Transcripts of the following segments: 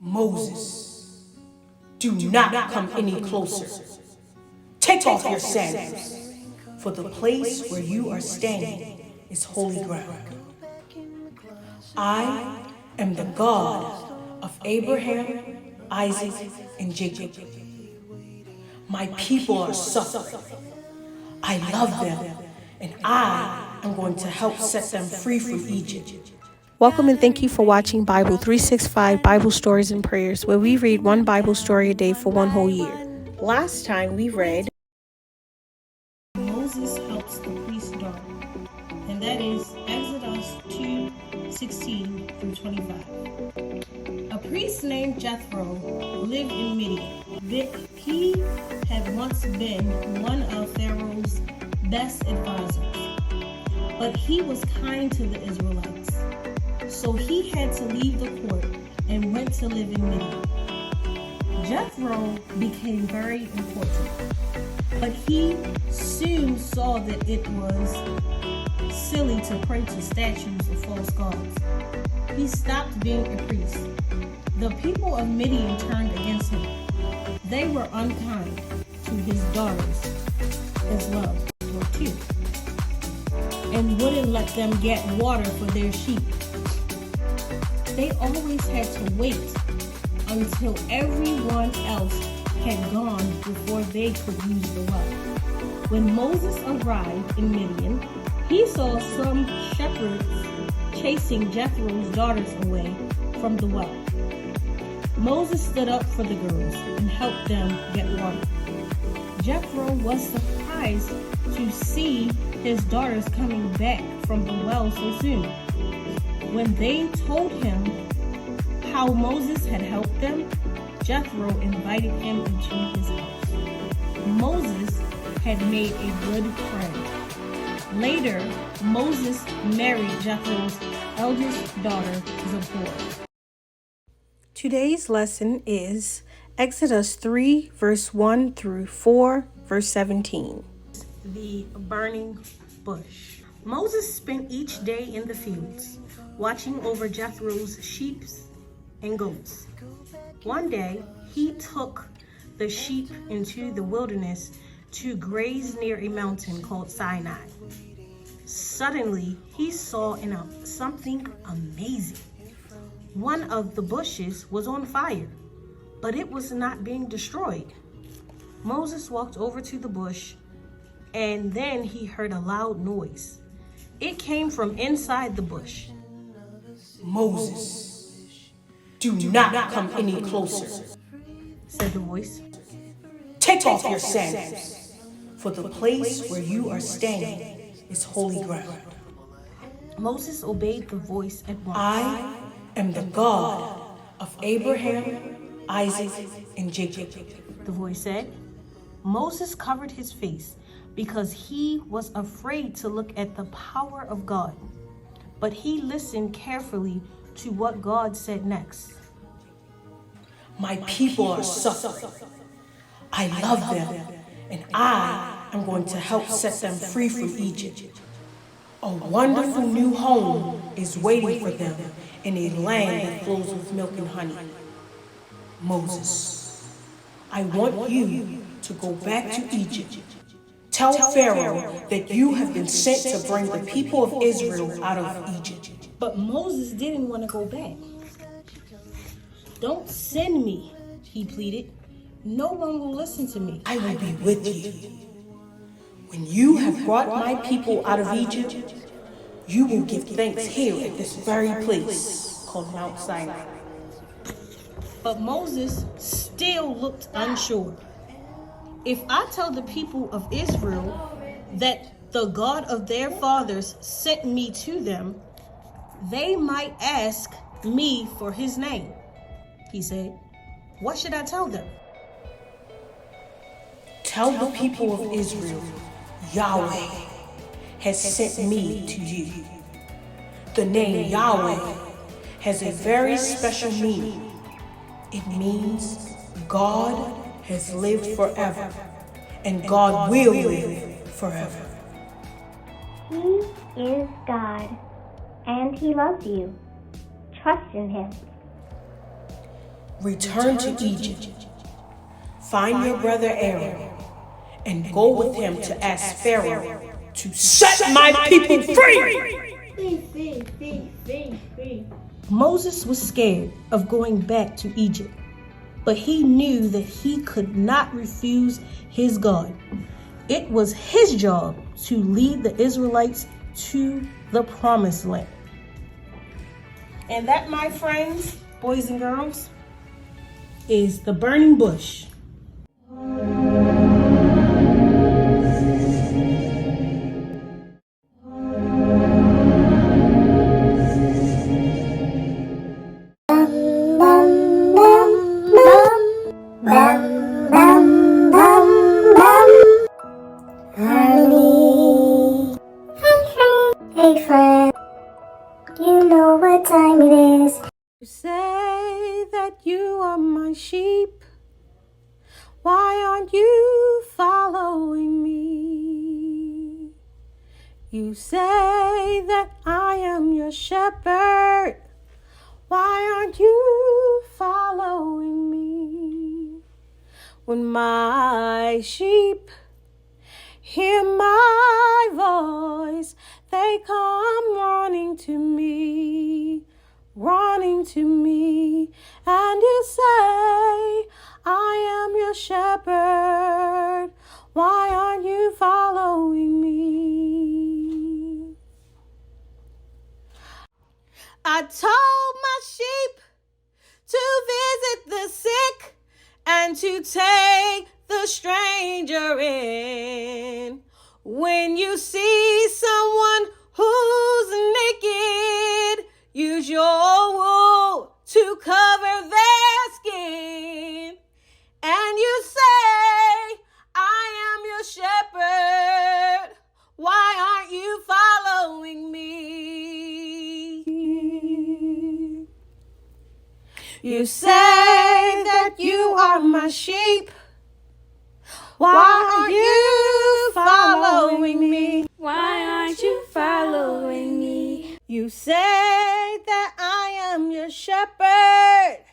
Moses, do not come any closer. Take off your sandals, for the place where you are standing is holy ground. I am the God of Abraham, Isaac, and Jacob. My people are suffering. I love them, and I am going to help set them free from Egypt. Welcome and thank you for watching Bible 365 Bible Stories and Prayers, where we read one Bible story a day for one whole year. Last time we read Moses helps the priest's daughter, and that is Exodus 2:16 through 25. A priest named Jethro lived in Midian. He had once been one of Pharaoh's best advisors, but he was kind to the Israelites. So he had to leave the court and went to live in Midian. Jethro became very important, but he soon saw that it was silly to pray to statues of false gods. He stopped being a priest. The people of Midian turned against him. They were unkind to his daughters as well, too, and wouldn't let them get water for their sheep. They always had to wait until everyone else had gone before they could use the well. When Moses arrived in Midian, he saw some shepherds chasing Jethro's daughters away from the well. Moses stood up for the girls and helped them get water. Jethro was surprised to see his daughters coming back from the well so soon. When they told him how Moses had helped them, Jethro invited him into his house. Moses had made a good friend. Later, Moses married Jethro's eldest daughter, Zipporah. Today's lesson is Exodus 3, verse 1 through 4, verse 17. The burning bush. Moses spent each day in the fields, watching over Jethro's sheep and goats. One day, he took the sheep into the wilderness to graze near a mountain called Sinai. Suddenly, he saw something amazing. One of the bushes was on fire, but it was not being destroyed. Moses walked over to the bush, and then he heard a loud noise. It came from inside the bush. Moses, do not come any closer, said the voice. Take off your sandals, for the place where you are standing is holy ground. Moses obeyed the voice at once. I am the God of Abraham, Isaac, and Jacob, the voice said. Moses covered his face because he was afraid to look at the power of God. But he listened carefully to what God said next. My people are suffering. I love them, and I am going to help set them free from Egypt. A wonderful new home is waiting for them in a land that flows with milk and honey. Moses, I want you to go back to Egypt. Tell Pharaoh that you have been sent to bring the people of Israel out of Egypt. But Moses didn't want to go back. Don't send me, he pleaded. No one will listen to me. I will be with you. When you have brought my people out of Egypt, you will give thanks here at this very place called Mount Sinai. But Moses still looked unsure. If I tell the people of Israel that the God of their fathers sent me to them, they might ask me for his name, he said. What should I tell them? Tell the people of Israel, Yahweh has sent me to you. The name Yahweh has a very special meaning. It means God has lived forever, and God will live forever. He is God, and he loves you. Trust in him. Return to Egypt. Find your brother Aaron and go with him to ask Pharaoh to set my people free. Moses was scared of going back to Egypt, but he knew that he could not refuse his God. It was his job to lead the Israelites to the promised land. And that, my friends, boys and girls, is the burning bush. Hey friend, you know what time it is. You say that you are my sheep. Why aren't you following me? You say that I am your shepherd. Why aren't you following me? When my sheep hear my voice, they come running to me, and you say, I am your shepherd. Why aren't you following me? I told my sheep to visit the sick and to take the stranger in. When you see someone who's naked, use your wool to cover their skin. And you say, I am your shepherd. Why aren't you following me? You say that you are my sheep. Why aren't you following me? Why aren't you following me? You say that I am your shepherd.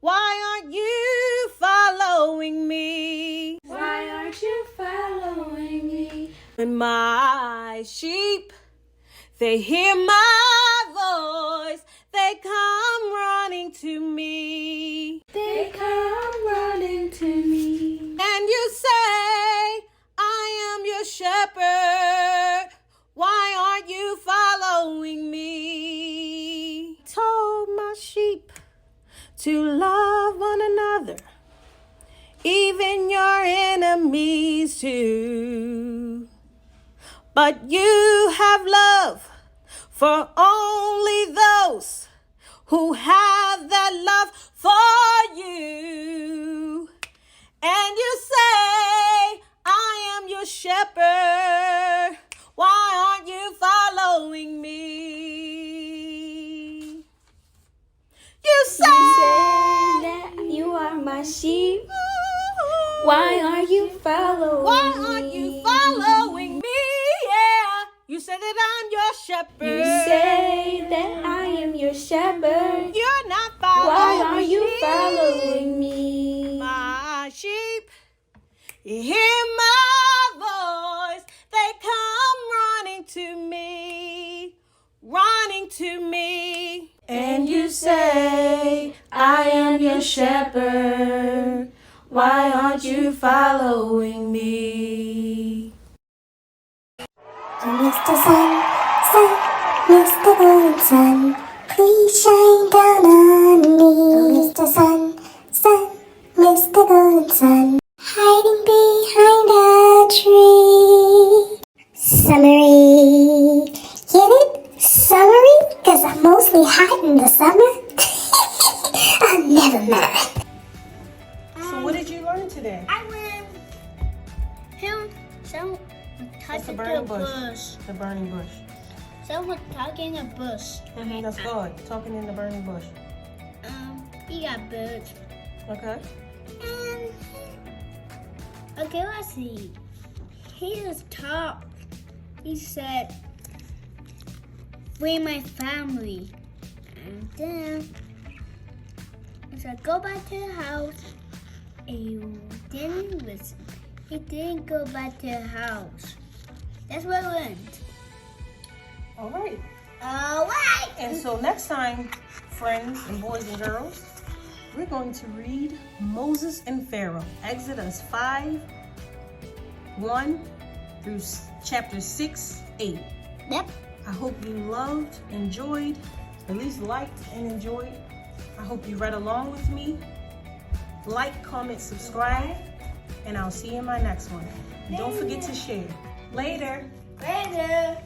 Why aren't you following me? Why aren't you following me? When my sheep, they hear my voice, they come running to me. They come running to me. And you say, I am your shepherd. Why aren't you following me? Told my sheep to love one another, even your enemies too. But you have love for only those who have that love for you. And you say, I am your shepherd. Why aren't you following me? You say that you are my sheep. Why aren't you following me? Why aren't you following me? Yeah. You say that I'm your shepherd. You say that I am your shepherd. You're not following me. Why are you following me? My sheep, you hear my voice. They come running to me. And you say, I am your shepherd. Why aren't you following me? Mr. Sun, Mr. Golden Sun, please shine down on me. Mr. Sun, Mr. Golden Sun, hiding behind a tree. Summery, get it? Summery? 'Cause I'm mostly hot in the summer. Oh, never mind. So what did you learn today? I learned someone That's touched the the burning bush. bush. The burning bush. Someone talking a bush. That's God talking in the burning bush. He got birds. Okay. And okay, let's see. He was talk. He said, "Free my family." And then He said, go back to the house. And you didn't listen. He didn't go back to the house. That's what I learned. All right. All right. And so next time, friends and boys and girls, we're going to read Moses and Pharaoh, Exodus 5:1 through chapter 6:8. Yep. I hope you loved, enjoyed, at least liked and enjoyed. I hope you read along with me. Like, comment, subscribe, and I'll see you in my next one. And don't forget to share. Later. Later.